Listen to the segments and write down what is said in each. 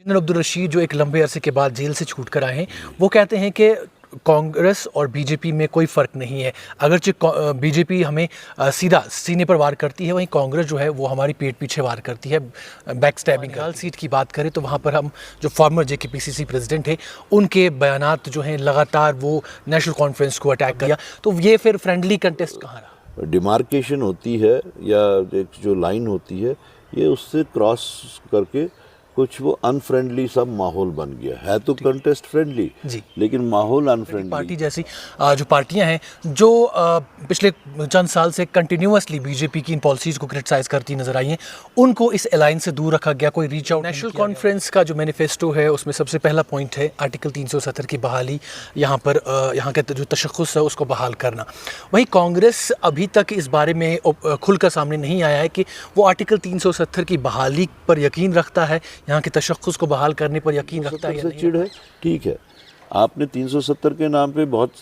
General Abdul Rashid जो एक लंबे अरसे के बाद जेल से छूट कर आए हैं, वो कहते हैं कि कांग्रेस और बीजेपी में कोई फ़र्क नहीं है। अगरचे बीजेपी हमें सीधा सीने पर वार करती है, वहीं कांग्रेस जो है वो हमारी पेट पीछे वार करती है, बैक स्टैबिंग। बंगाल सीट की बात करें तो वहाँ पर हम जो फॉर्मर जेकेपीसीसी प्रेसिडेंट है, उनके बयानात जो हैं लगातार वो नेशनल कॉन्फ्रेंस को अटैक किया, तो ये फिर फ्रेंडली कंटेस्ट कहाँ रहा? डिमार्केशन होती है या एक जो लाइन होती है, ये उससे क्रॉस करके कुछ वो अनफ्रेंडली सा माहौल बन गया है। तो कंटेस्ट फ्रेंडली जी, लेकिन माहौल अनफ्रेंडली। पार्टी जैसी जो पार्टियां हैं जो पिछले चंद साल से कंटिन्यूअसली बीजेपी की इन पॉलिसीज को क्रिटिसाइज करती नजर आई हैं, उनको इस अलायंस से दूर रखा गया, कोई रीच आउट। नेशनल कॉन्फ्रेंस का जो मैनिफेस्टो है उसमें सबसे पहला पॉइंट है आर्टिकल 370 की बहाली, यहाँ पर यहाँ के जो तशख़्ख़ुस है उसको बहाल करना। वहीं कांग्रेस अभी तक इस बारे में खुलकर सामने नहीं आया है कि वो आर्टिकल 370 की बहाली पर यकीन रखता है, यहाँ के तशख़्ख़ुस को बहाल करने पर यकीन रखता है या नहीं। चिड़ है, ठीक है, आपने 370 के नाम पे बहुत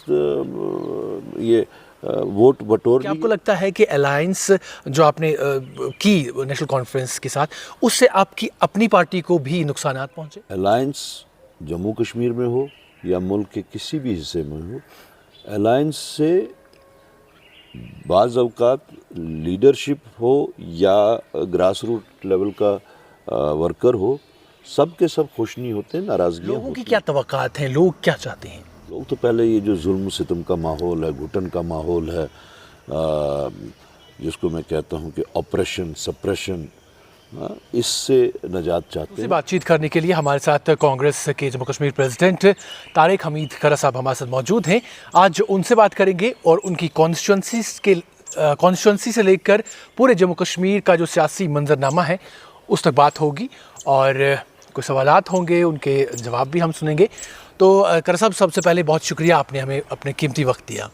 ये वोट बटोर क्या आपको लगता है कि अलायंस जो आपने की नेशनल कॉन्फ्रेंस के साथ, उससे आपकी अपनी पार्टी को भी नुकसानात पहुंचे? अलायंस जम्मू कश्मीर में हो या मुल्क के किसी भी हिस्से में हो, अलायंस से बाज़ औक़ात लीडरशिप हो या ग्रास रूट लेवल का वर्कर हो, सब के सब खुश नहीं होते, नाराज़गियाँ लोगों की क्या तवक्कात हैं, लोग क्या चाहते हैं? लोग तो पहले ये जो जुल्म सितम का माहौल है, घुटन का माहौल है, जिसको मैं कहता हूँ कि ऑपरेशन सप्रेशन, इससे निजात चाहते हैं। बातचीत करने के लिए हमारे साथ कांग्रेस के जम्मू कश्मीर प्रेसिडेंट तारिक हमीद खरा साहब हमारे साथ मौजूद हैं। आज उनसे बात करेंगे और उनकी कॉन्स्टिट्यूंसी से लेकर पूरे जम्मू कश्मीर का जो सियासी मंजरनामा है उस तक बात होगी और कुछ सवालात होंगे, उनके जवाब भी हम सुनेंगे। तो कर साहब, सबसे पहले बहुत शुक्रिया, आपने हमें अपने कीमती वक्त दिया।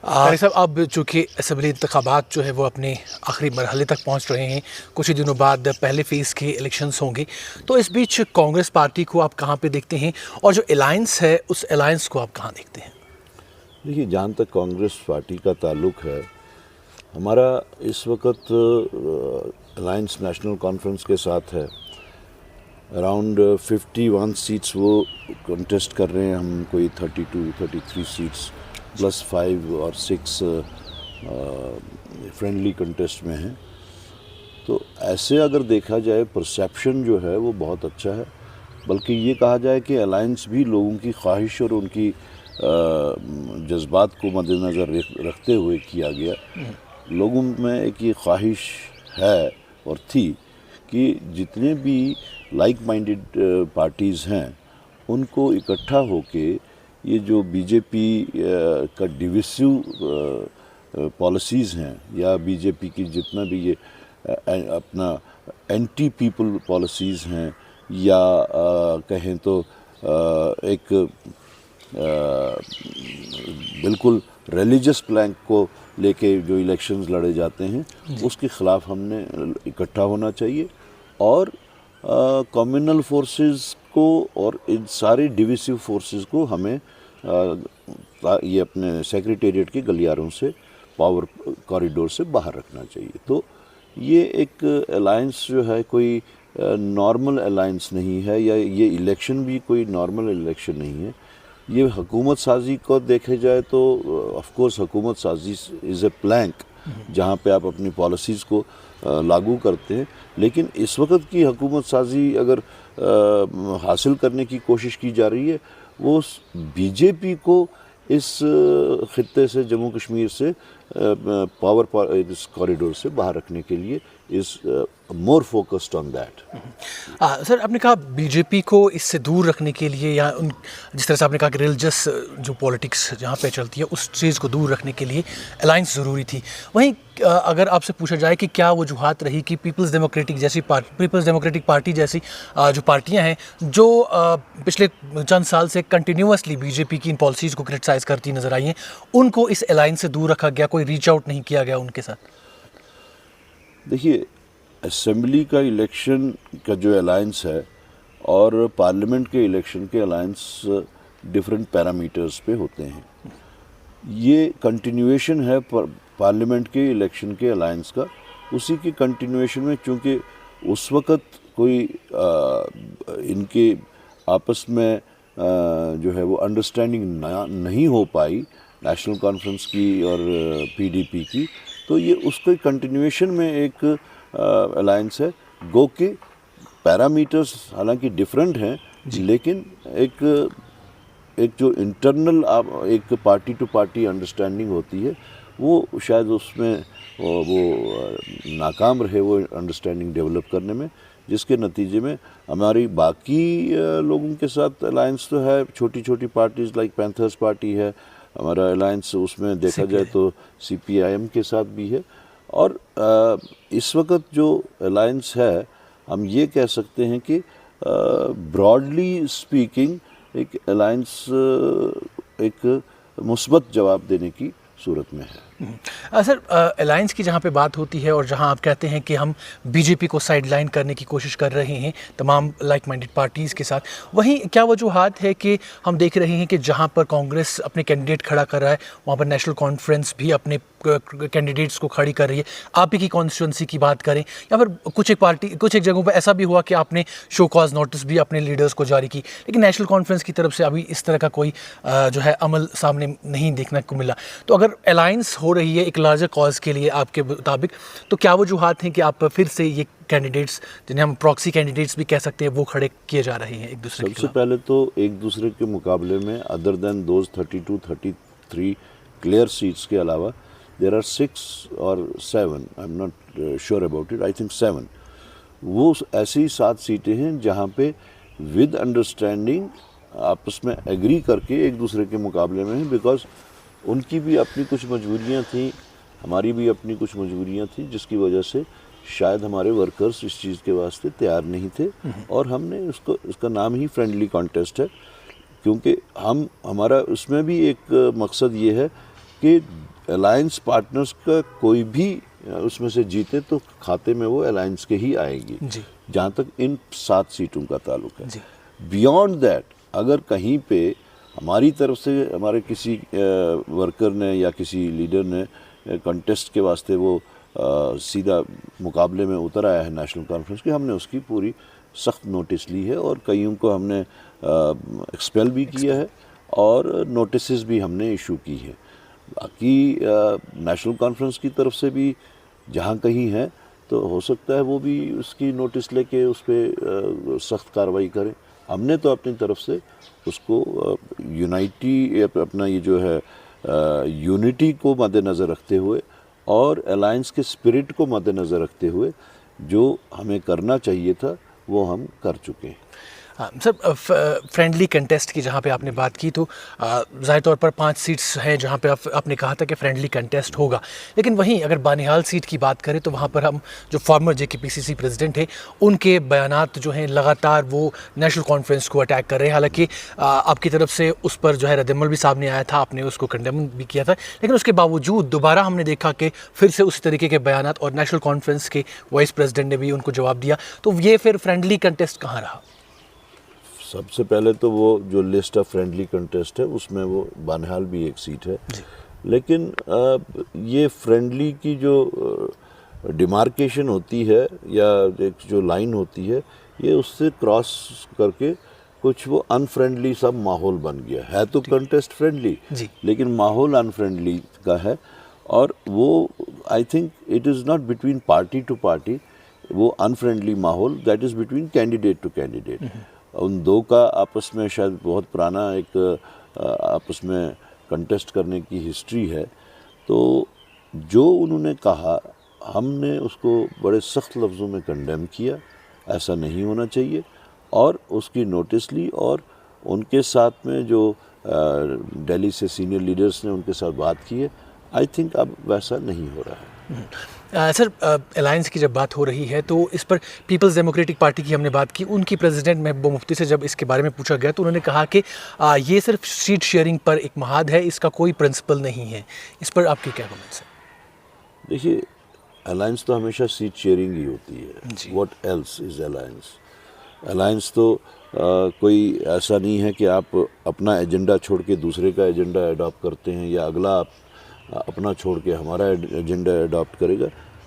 कर साहब, अब चूँकि असम्बली इंतखाबात जो है वो अपने आखिरी मरहले तक पहुँच रहे हैं, कुछ ही दिनों बाद पहले फ़ेज़ के इलेक्शंस होंगे, तो इस बीच कांग्रेस पार्टी को आप कहाँ पे देखते हैं और जो अलायंस है उस अलायंस को आप कहाँ देखते हैं? देखिए, जहाँ तक कांग्रेस पार्टी का ताल्लुक़ है, हमारा इस वक्त अलायंस नेशनल कॉन्फ्रेंस के साथ है। अराउंड 51 सीट्स वो कंटेस्ट कर रहे हैं, हम कोई 32-33 सीट्स प्लस 5 और 6 फ्रेंडली कंटेस्ट में हैं। तो ऐसे अगर देखा जाए, परसेप्शन जो है वो बहुत अच्छा है, बल्कि ये कहा जाए कि अलायंस भी लोगों की ख्वाहिश और उनकी जज्बात को मद्देनज़र रखते हुए किया गया। लोगों में एक ये ख्वाहिश है और थी कि जितने भी लाइक माइंडेड पार्टीज़ हैं, उनको इकट्ठा होके ये जो बीजेपी का डिविसिव पॉलिसीज़ हैं या बीजेपी की जितना भी ये अपना एंटी पीपल पॉलिसीज़ हैं या कहें तो एक बिल्कुल रिलीजियस प्लैंक को लेके जो इलेक्शंस लड़े जाते हैं, उसके ख़िलाफ़ हमने इकट्ठा होना चाहिए और कम्युनल फोर्सेस को और इन सारे डिविसिव फोर्सेस को हमें ये अपने सेक्रेटेरिएट के गलियारों से, पावर कॉरिडोर से बाहर रखना चाहिए। तो ये एक अलायंस जो है कोई नॉर्मल अलायंस नहीं है, या ये इलेक्शन भी कोई नॉर्मल इलेक्शन नहीं है। ये हुकूमत साजी को देखे जाए तो ऑफ कोर्स हुकूमत साजी इज़ ए प्लैंक, जहाँ पे आप अपनी पॉलिसीज़ को लागू करते हैं, लेकिन इस वक्त की हुकूमत साजी अगर हासिल करने की कोशिश की जा रही है, वो बीजेपी को इस खित्ते से, जम्मू कश्मीर से पावर इस कॉरिडोर से बाहर रखने के लिए is more focused on that. Sir, आपने कहा बीजेपी को इससे दूर रखने के लिए, या जिस तरह से आपने कहा कि रिलीजियस जो पॉलिटिक्स जहाँ पे चलती है उस चीज़ को दूर रखने के लिए अलायंस ज़रूरी थी। वहीं अगर आपसे पूछा जाए कि क्या वजूहात रही कि पीपल्स डेमोक्रेटिक पार्टी जैसी जो पार्टियां हैं जो पिछले चंद साल से कंटिन्यूअसली बीजेपी की इन पॉलिसीज़ को क्रिटिसाइज करती नजर आई हैं, उनको इस अलायंस से दूर रखा गया, कोई रीच आउट नहीं किया गया उनके साथ? देखिए, असेंबली का इलेक्शन का जो अलायंस है और पार्लियामेंट के इलेक्शन के अलायंस डिफरेंट पैरामीटर्स पे होते हैं। ये कंटिन्यूएशन है पार्लियामेंट के इलेक्शन के अलायंस का, उसी की कंटिन्यूएशन में, चूँकि उस वक़्त कोई इनके आपस में जो है वो अंडरस्टैंडिंग नहीं हो पाई नेशनल कॉन्फ्रेंस की और पीडीपी की, तो ये उसके कंटिन्यूएशन में एक अलायंस है। गो के पैरामीटर्स हालांकि डिफरेंट हैं, लेकिन एक जो इंटरनल एक पार्टी टू पार्टी अंडरस्टैंडिंग होती है वो शायद उसमें वो नाकाम रहे वो अंडरस्टैंडिंग डेवलप करने में, जिसके नतीजे में हमारी बाकी लोगों के साथ अलायंस तो है, छोटी छोटी पार्टीज़ लाइक पैंथर्स पार्टी है, हमारा अलायंस उसमें देखा जाए तो सीपीआईएम के साथ भी है। और इस वक्त जो अलायंस है हम ये कह सकते हैं कि ब्रॉडली स्पीकिंग एक अलायंस एक मुस्बत जवाब देने की सूरत में है। सर, अलायंस की जहाँ पे बात होती है और जहाँ आप कहते हैं कि हम बीजेपी को साइडलाइन करने की कोशिश कर रहे हैं तमाम लाइक माइंडेड पार्टीज़ के साथ, वहीं क्या वजूहात है कि हम देख रहे हैं कि जहाँ पर कांग्रेस अपने कैंडिडेट खड़ा कर रहा है वहाँ पर नेशनल कॉन्फ्रेंस भी अपने कैंडिडेट्स को खड़ी कर रही है। आप ही की कॉन्स्टिट्यूंसी की बात करें या फिर कुछ एक जगहों पर ऐसा भी हुआ कि आपने शो कॉज नोटिस भी अपने लीडर्स को जारी की, लेकिन नेशनल कॉन्फ्रेंस की तरफ से अभी इस तरह का कोई जो है अमल सामने नहीं देखने को मिला। तो अगर अलायंस हो रही है एक लार्जर कॉज के लिए आपके मुताबिक, तो क्या वजूहात हैं कि आप फिर से ये कैंडिडेट्स जिन्हें हम प्रॉक्सी कैंडिडेट्स भी कह सकते हैं वो खड़े किए जा रहे हैं एक दूसरे के सबसे पहले तो एक दूसरे के मुकाबले में other than those 32-33 clear seats के अलावा देयर आर 6 और 7, I am not sure about it, I think 7 वो ऐसी 7 सीटें हैं जहाँ पे विद अंडरस्टैंडिंग आपस में एग्री करके एक दूसरे के मुकाबले में हैं, बिकॉज उनकी भी अपनी कुछ मजबूरियां थी, हमारी भी अपनी कुछ मजबूरियां थी, जिसकी वजह से शायद हमारे वर्कर्स इस चीज़ के वास्ते तैयार नहीं थे। और हमने इसका नाम ही फ्रेंडली कॉन्टेस्ट है, क्योंकि हमारा उसमें भी एक मकसद ये है कि अलायंस पार्टनर्स का कोई भी उसमें से जीते तो खाते में वो अलायंस के ही आएगी, जहाँ तक इन 7 सीटों का ताल्लुक है। बियॉन्ड दैट अगर कहीं पे हमारी तरफ से हमारे किसी वर्कर ने या किसी लीडर ने कंटेस्ट के वास्ते वो सीधा मुकाबले में उतर आया है नेशनल कॉन्फ्रेंस की, हमने उसकी पूरी सख्त नोटिस ली है और कईयों को हमने एक्सपेल भी किया है और नोटिस भी हमने इशू की है। बाकी नेशनल कॉन्फ्रेंस की तरफ से भी जहाँ कहीं है तो हो सकता है वो भी उसकी नोटिस लेके उस पर सख्त कार्रवाई करें। हमने तो अपनी तरफ से उसको अपना ये जो है यूनिटी को मद्देनज़र रखते हुए और अलायंस के स्पिरिट को मद्देनज़र रखते हुए जो हमें करना चाहिए था वो हम कर चुके हैं। सर, फ्रेंडली कंटेस्ट की जहाँ पे आपने बात की तो ज़ाहिर तौर पर 5 सीट्स हैं जहाँ पे आपने कहा था कि फ्रेंडली कंटेस्ट होगा, लेकिन वहीं अगर बानिहाल सीट की बात करें तो वहाँ पर हम जो फॉर्मर जेकेपीसीसी प्रेसिडेंट हैं उनके बयानात जो हैं लगातार वो नेशनल कॉन्फ्रेंस को अटैक कर रहे हैं। हालांकि आपकी तरफ से उस पर जो है रद्दअमल भी सामने आया था, आपने उसको कंडेम भी किया था, लेकिन उसके बावजूद दोबारा हमने देखा कि फिर से उसी तरीके के बयानात और नेशनल कॉन्फ्रेंस के वाइस प्रेसिडेंट ने भी उनको जवाब दिया। तो ये फिर फ्रेंडली कंटेस्ट कहाँ रहा? सबसे पहले तो वो जो लिस्ट ऑफ फ्रेंडली कंटेस्ट है उसमें वो बानिहाल भी एक सीट है, लेकिन ये फ्रेंडली की जो डिमार्केशन होती है या एक जो लाइन होती है ये उससे क्रॉस करके कुछ वो अनफ्रेंडली सा माहौल बन गया है। तो कंटेस्ट फ्रेंडली लेकिन माहौल अनफ्रेंडली का है और वो I think it is not between party to party, वो अनफ्रेंडली माहौल that is between candidate to candidate. उन दो का आपस में शायद बहुत पुराना एक आपस में कंटेस्ट करने की हिस्ट्री है। तो जो उन्होंने कहा हमने उसको बड़े सख्त लफ्ज़ों में कंडेम किया, ऐसा नहीं होना चाहिए, और उसकी नोटिस ली और उनके साथ में जो दिल्ली से सीनियर लीडर्स ने उनके साथ बात की है, आई थिंक अब वैसा नहीं हो रहा है। सर, अलायंस की जब बात हो रही है तो इस पर पीपल्स डेमोक्रेटिक पार्टी की हमने बात की, उनकी प्रेसिडेंट महबूबा मुफ्ती से जब इसके बारे में पूछा गया तो उन्होंने कहा कि ये सिर्फ सीट शेयरिंग पर एक महाद है, इसका कोई प्रिंसिपल नहीं है। इस पर आपके क्या कमेंट्स हैं? देखिए, अलायंस तो हमेशा सीट शेयरिंग ही होती है। What else is alliance? Alliance तो कोई ऐसा नहीं है कि आप अपना एजेंडा छोड़ के दूसरे का एजेंडा अडॉप्ट करते हैं या अगला अपना छोड़ के हमारा एजेंडा अडॉप्ट करेगा।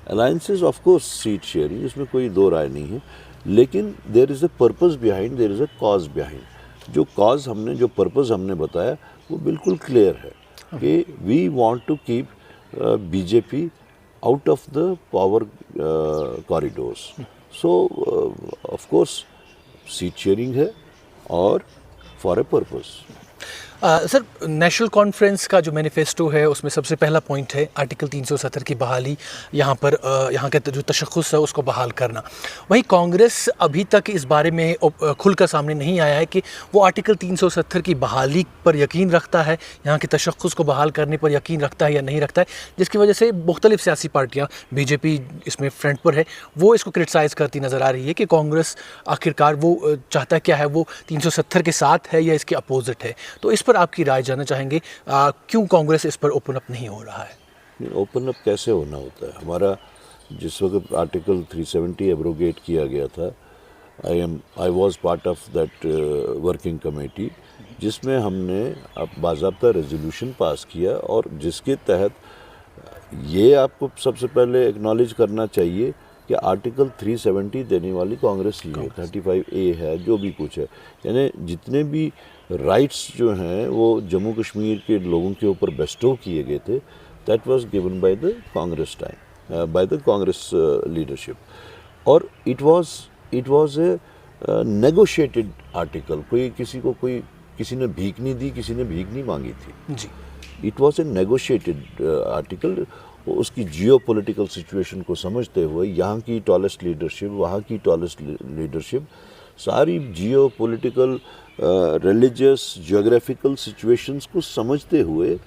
Alliances of course seat sharing, इसमें कोई दो राय नहीं है, लेकिन there is a purpose behind, there is a cause behind. जो कॉज हमने, जो पर्पस हमने बताया वो बिल्कुल क्लियर है कि we want to keep BJP out of the power corridors. So of course seat sharing है और for a purpose. Sir, National Conference का जो मैनिफेस्टो है उसमें सबसे पहला पॉइंट है आर्टिकल 370 की बहाली, यहाँ पर यहाँ के जो तशख़्ख़ुस है उसको बहाल करना। वहीं कांग्रेस अभी तक इस बारे में खुलकर सामने नहीं आया है कि वो आर्टिकल 370 की बहाली पर यकीन रखता है, यहाँ के तशख़्ख़ुस को बहाल करने पर यकीन रखता है या नहीं रखता है, जिसकी वजह से मुख्तलिफ सियासी पार्टियाँ, बीजेपी इसमें फ्रंट पर है, वो इसको क्रिटिसाइज़ करती नज़र आ रही है कि कांग्रेस आखिरकार वो चाहता क्या है, वो 370 के साथ है या इसके अपोजिट है। तो इस पर आपकी राय जानना चाहेंगे, क्यों कांग्रेस इस पर ओपन अप नहीं हो रहा है? ओपन अप कैसे होना होता है? हमारा जिस वक्त आर्टिकल 370 एब्रोगेट किया गया था, I was part of that working committee, जिसमें हमने अब बाज़ाब्ता रेजोल्यूशन पास किया और जिसके तहत ये आपको सबसे पहले एक्नॉलेज करना चाहिए कि आर्टिकल 370 देने वाली कांग्रेस ही है, 35A है, जो भी कुछ है, यानी जितने भी राइट्स जो हैं वो जम्मू कश्मीर के लोगों के ऊपर बेस्टो किए गए थे, that was given by the Congress time, by the Congress leadership. और it was a negotiated article. कोई किसी ने भीख नहीं दी, किसी ने भीख नहीं मांगी थी जी। It was a negotiated article. उसकी जियो पोलिटिकल सिचुएशन को समझते हुए, यहाँ की टॉलेस्ट लीडरशिप, वहाँ की टॉलेस्ट लीडरशिप, सारी geo political, religious, geographical situations को समझते हुए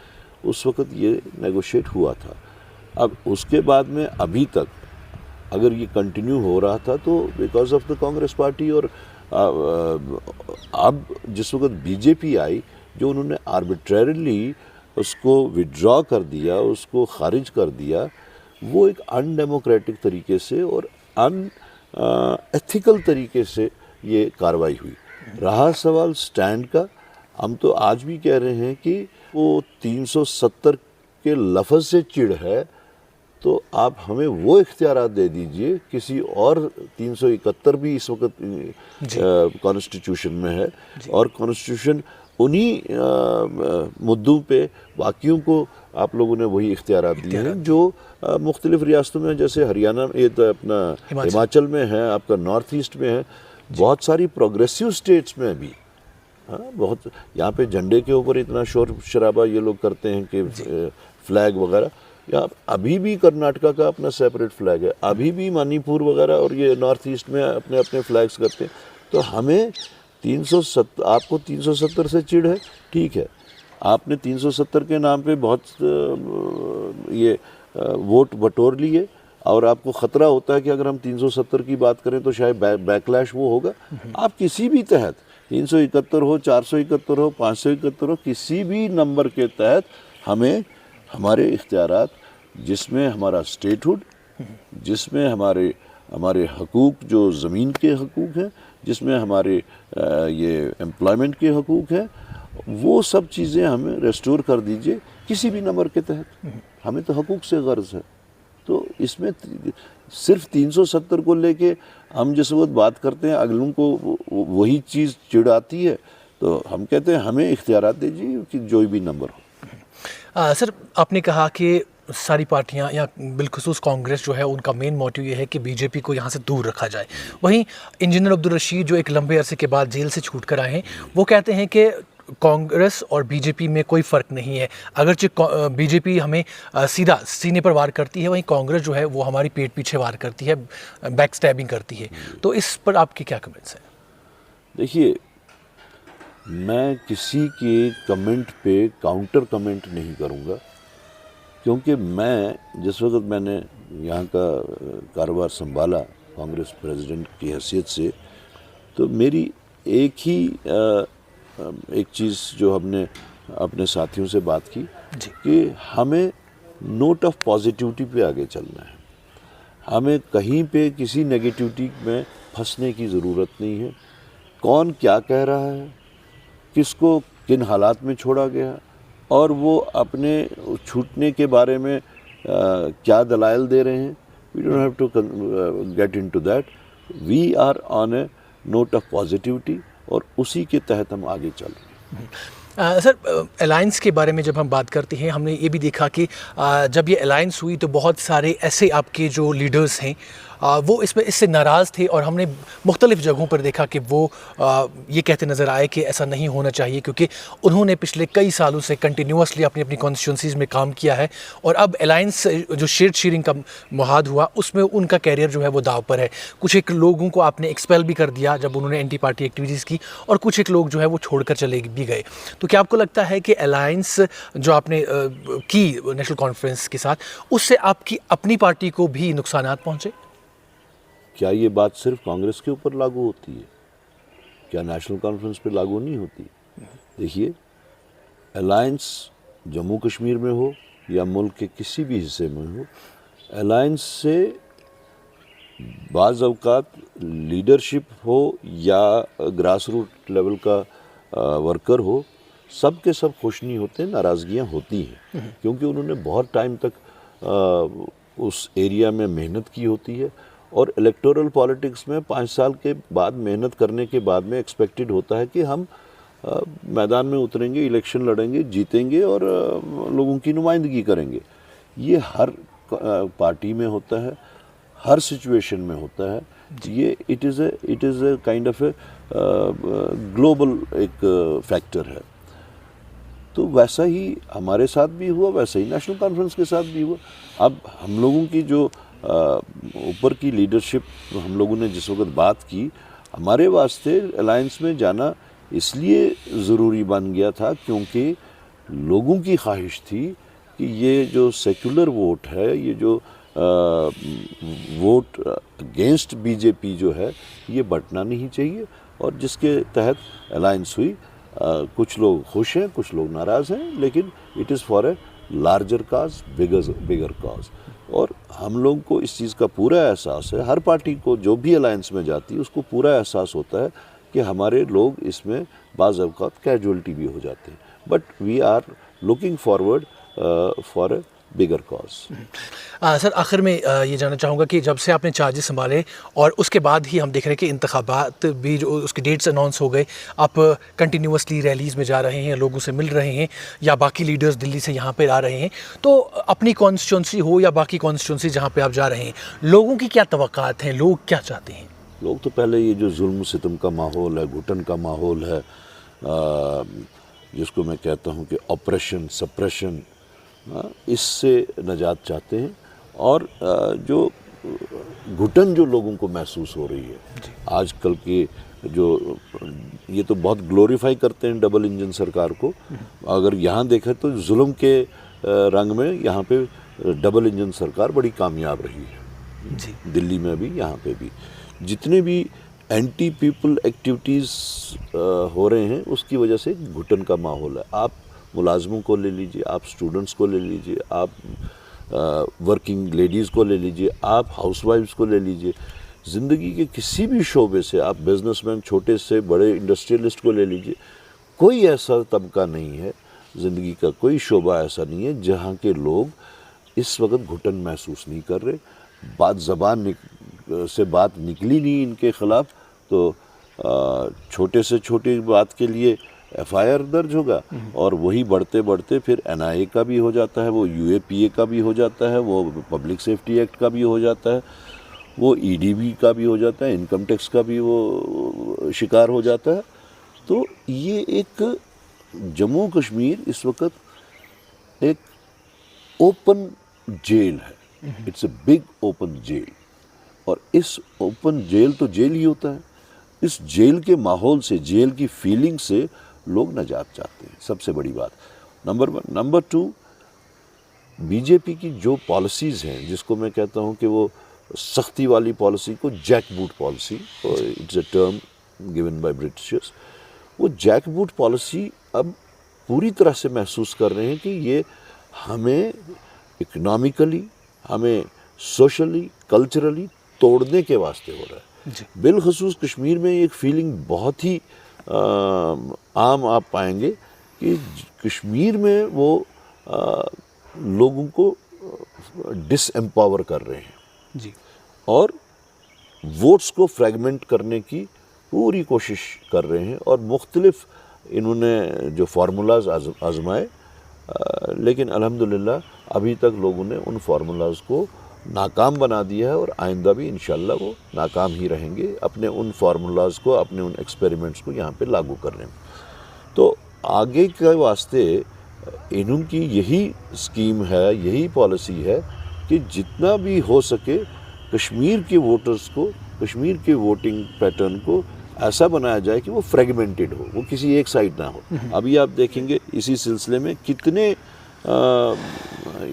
उस वक़्त ये नेगोशिएट हुआ था। अब उसके बाद में अभी तक अगर ये कंटिन्यू हो रहा था तो because of the Congress party. और अब जिस वक्त बीजेपी आई, जो उन्होंने आर्बिट्रेरली उसको विड्रॉ कर दिया, उसको खारिज कर दिया, वो एक अनडेमोक्रेटिक तरीके से और एथिकल तरीके से ये कार्रवाई हुई। रहा सवाल स्टैंड का, हम तो आज भी कह रहे हैं कि वो 370 के लफ्ज़ से चिढ़ है तो आप हमें वो इख्तियारात दे दीजिए, किसी और 371 भी इस वक्त कॉन्स्टिट्यूशन में है और कॉन्स्टिट्यूशन उन्हीं मुद्दों पे बाकियों को आप लोगों ने वही इख्तियारात दिए हैं जो मुख्तलिफ रियासतों में, जैसे हरियाणा में, ये तो अपना हिमाचल में है, आपका नॉर्थ ईस्ट में है, बहुत सारी प्रोग्रेसिव स्टेट्स में भी। हाँ, बहुत यहाँ पे झंडे के ऊपर इतना शोर शराबा ये लोग करते हैं कि फ्लैग वगैरह। यहाँ अभी भी कर्नाटका का अपना सेपरेट फ्लैग है, अभी भी मणिपुर वगैरह और ये नॉर्थ ईस्ट में अपने अपने फ्लैग्स करते हैं। तो हमें 370, आपको 370 से चिढ़ है, ठीक है, आपने 370 के नाम पे बहुत ये वोट बटोर लिए और आपको ख़तरा होता है कि अगर हम 370 की बात करें तो शायद बैकलैश वो होगा। आप किसी भी तहत 371 हो, 471 हो, 571 हो, किसी भी नंबर के तहत हमें हमारे इख्तियारात, जिसमें हमारा स्टेटहुड, जिसमें हमारे हकूक़ जो ज़मीन के हकूक़ हैं, जिसमें हमारे ये एम्प्लॉयमेंट के हकूक़ हैं, वो सब चीज़ें हमें रेस्टोर कर दीजिए किसी भी नंबर के तहत। हमें तो हकूक़ से गर्ज है। तो इसमें सिर्फ 370 को लेके हम जिस वक्त बात करते हैं, अगलों को वही चीज़ चिढ़ाती है, तो हम कहते हैं हमें इख्तियारात दीजिए कि जो भी नंबर हो। सर, आपने कहा कि सारी पार्टियां या बिलखुसूस कांग्रेस जो है उनका मेन मोटिव ये है कि बीजेपी को यहाँ से दूर रखा जाए। वहीं इंजीनियर अब्दुल रशीद जो एक लंबे अरसे के बाद जेल से छूट कर आए हैं, वो कहते हैं कि कांग्रेस और बीजेपी में कोई फ़र्क नहीं है, अगरचे बीजेपी हमें सीधा सीने पर वार करती है, वहीं कांग्रेस जो है वो हमारी पेट पीछे वार करती है, बैक स्टैबिंग करती है। तो इस पर आपके क्या कमेंट्स हैं? देखिए, मैं किसी के कमेंट पे काउंटर कमेंट नहीं करूँगा, क्योंकि मैं जिस वक्त मैंने यहाँ का कारोबार संभाला कांग्रेस प्रेसिडेंट की हैसियत से, तो मेरी एक चीज़ जो हमने अपने साथियों से बात की कि हमें नोट ऑफ पॉजिटिविटी पे आगे चलना है, हमें कहीं पे किसी नेगेटिविटी में फंसने की ज़रूरत नहीं है। कौन क्या कह रहा है, किसको किन हालात में छोड़ा गया और वो अपने छूटने के बारे में क्या दलाइल दे रहे हैं, we don't have to get into that. We are on a note of positivity और उसी के तहत हम आगे चल रहे हैं। सर, अलायंस के बारे में जब हम बात करते हैं, हमने ये भी देखा कि जब ये अलायंस हुई तो बहुत सारे ऐसे आपके जो लीडर्स हैं वो इससे नाराज़ थे और हमने मुख्तलिफ़ जगहों पर देखा कि वो ये कहते नज़र आए कि ऐसा नहीं होना चाहिए, क्योंकि उन्होंने पिछले कई सालों से कंटिन्यूसली अपनी अपनी कॉन्स्टिट्यूंसीज़ में काम किया है और अब अलायंस जो शेयरिंग का मुहाद हुआ उसमें उनका कैरियर जो है वो दाव पर है। कुछ एक लोगों को आपने एक्सपेल भी कर दिया जब उन्होंने एंटी पार्टी एक्टिविटीज़ की, और कुछ एक लोग जो है वो छोड़कर चले भी गए। तो क्या आपको लगता है कि अलायंस जो आपने की नेशनल कॉन्फ्रेंस के साथ, उससे आपकी अपनी पार्टी को भी नुकसानात पहुँचे? क्या ये बात सिर्फ कांग्रेस के ऊपर लागू होती है? क्या नेशनल कॉन्फ्रेंस पे लागू नहीं होती? देखिए, अलायंस जम्मू कश्मीर में हो या मुल्क के किसी भी हिस्से में हो, अलायंस से बाज़ अवकात लीडरशिप हो या ग्रास रूट लेवल का वर्कर हो, सब के सब खुश नहीं होते, नाराज़गियाँ होती हैं, क्योंकि उन्होंने बहुत टाइम तक उस एरिया में मेहनत की होती है। और इलेक्टोरल पॉलिटिक्स में 5 साल के बाद मेहनत करने के बाद में एक्सपेक्टेड होता है कि हम मैदान में उतरेंगे, इलेक्शन लड़ेंगे, जीतेंगे और लोगों की नुमाइंदगी करेंगे। ये हर पार्टी में होता है, हर सिचुएशन में होता है। ये it is a kind of a global एक फैक्टर है। तो वैसा ही हमारे साथ भी हुआ, वैसा ही नेशनल कॉन्फ्रेंस के साथ भी हुआ। अब हम लोगों की जो ऊपर की लीडरशिप, हम लोगों ने जिस वक्त बात की, हमारे वास्ते अलायंस में जाना इसलिए ज़रूरी बन गया था क्योंकि लोगों की ख्वाहिश थी कि ये जो सेकुलर वोट है, ये जो वोट अगेंस्ट बीजेपी जो है, ये बंटना नहीं चाहिए, और जिसके तहत अलायंस हुई। कुछ लोग खुश हैं, कुछ लोग नाराज़ हैं, लेकिन it is for a larger cause, bigger cause. और हम लोग को इस चीज़ का पूरा एहसास है, हर पार्टी को जो भी अलायंस में जाती है उसको पूरा एहसास होता है कि हमारे लोग इसमें बाज़ अवक़ात कैजुअल्टी भी हो जाते हैं, but we are looking forward for a bigger cause. Sir, आखिर में ये जानना चाहूँगा कि जब से आपने चार्जेस संभाले और उसके बाद ही हम देख रहे हैं कि इंतखाबात भी जो उसके डेट्स अनाउंस हो गए, आप कंटिन्यूसली रैलीज़ में जा रहे हैं, लोगों से मिल रहे हैं, या बाकी लीडर्स दिल्ली से यहाँ पे आ रहे हैं, तो अपनी कॉन्स्टिट्यूंसी हो या बाकी कॉन्स्टिट्यूंसी जहाँ पे आप जा रहे हैं, लोगों की क्या तवक्कात हैं, लोग क्या चाहते हैं? लोग तो पहले ये जो जुल्म सितम का माहौल है, घुटन का माहौल है, जिसको मैं कहता हूँ कि ऑपरेशन सप्रेशन, इससे नजात चाहते हैं। और जो घुटन जो लोगों को महसूस हो रही है आजकल के, जो ये तो बहुत ग्लोरीफाई करते हैं डबल इंजन सरकार को, अगर यहाँ देखें तो जुल्म के रंग में यहाँ पे डबल इंजन सरकार बड़ी कामयाब रही है जी। दिल्ली में भी, यहाँ पे भी जितने भी एंटी पीपल एक्टिविटीज़ हो रहे हैं, उसकी वजह से घुटन का माहौल है। आप मुलाजमों को ले लीजिए, आप स्टूडेंट्स को ले लीजिए, आप वर्किंग लेडीज़ को ले लीजिए, आप हाउसवाइफ्स को ले लीजिए, ज़िंदगी के किसी भी शोबे से, आप बिजनेसमैन छोटे से बड़े इंडस्ट्रियलिस्ट को ले लीजिए, कोई ऐसा तबका नहीं है, ज़िंदगी का कोई शोबा ऐसा नहीं है जहाँ के लोग इस वक्त घुटन महसूस नहीं कर रहे। बात ज़बान से बात निकली नहीं इनके ख़िलाफ़, तो छोटे से छोटी बात के लिए FIR दर्ज होगा, और वही बढ़ते बढ़ते फिर NIA का भी हो जाता है, वो UAPA का भी हो जाता है, वो पब्लिक सेफ्टी एक्ट का भी हो जाता है, वो EDB का भी हो जाता है, इनकम टैक्स का भी वो शिकार हो जाता है। तो ये एक जम्मू कश्मीर इस वक्त एक ओपन जेल है, it's a big open jail, और इस ओपन जेल तो जेल ही होता है, इस जेल के माहौल से, जेल की फीलिंग से लोग नजात चाहते हैं, सबसे बड़ी बात नंबर 1। नंबर 2, बीजेपी की जो पॉलिसीज़ हैं, जिसको मैं कहता हूँ कि वो सख्ती वाली पॉलिसी को jackboot policy, it's a term given by Britishers, वो जैकबूट पॉलिसी अब पूरी तरह से महसूस कर रहे हैं कि ये हमें इकोनॉमिकली, हमें सोशली, कल्चरली तोड़ने के वास्ते हो रहा है। बिलखसूस कश्मीर में एक फीलिंग बहुत ही आम आप पाएंगे कि कश्मीर में वो लोगों को डिसएम्पावर कर रहे हैं जी। और वोट्स को फ्रैगमेंट करने की पूरी कोशिश कर रहे हैं और मुख्तलिफ इन्होंने जो फार्मूलाज आजमाए, लेकिन अल्हम्दुलिल्लाह अभी तक लोगों ने उन फार्मूलाज को नाकाम बना दिया है और आइंदा भी इंशाल्लाह वो नाकाम ही रहेंगे अपने उन फार्मूलाज को, अपने उन एक्सपेरिमेंट्स को यहाँ पे लागू करने में। तो आगे के वास्ते इनकी यही स्कीम है, यही पॉलिसी है कि जितना भी हो सके कश्मीर के वोटर्स को, कश्मीर के वोटिंग पैटर्न को ऐसा बनाया जाए कि वो फ्रेगमेंटेड हो, वो किसी एक साइड ना हो। अभी आप देखेंगे इसी सिलसिले में कितने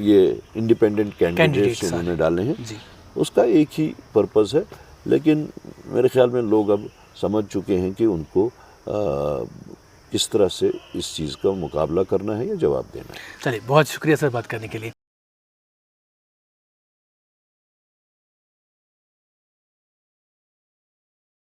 ये इंडिपेंडेंट कैंडिडेट्स उन्होंने डाले हैं, उसका एक ही पर्पज़ है। लेकिन मेरे ख्याल में लोग अब समझ चुके हैं कि उनको किस तरह से इस चीज़ का मुकाबला करना है या जवाब देना है। चलिए, बहुत शुक्रिया सर बात करने के लिए।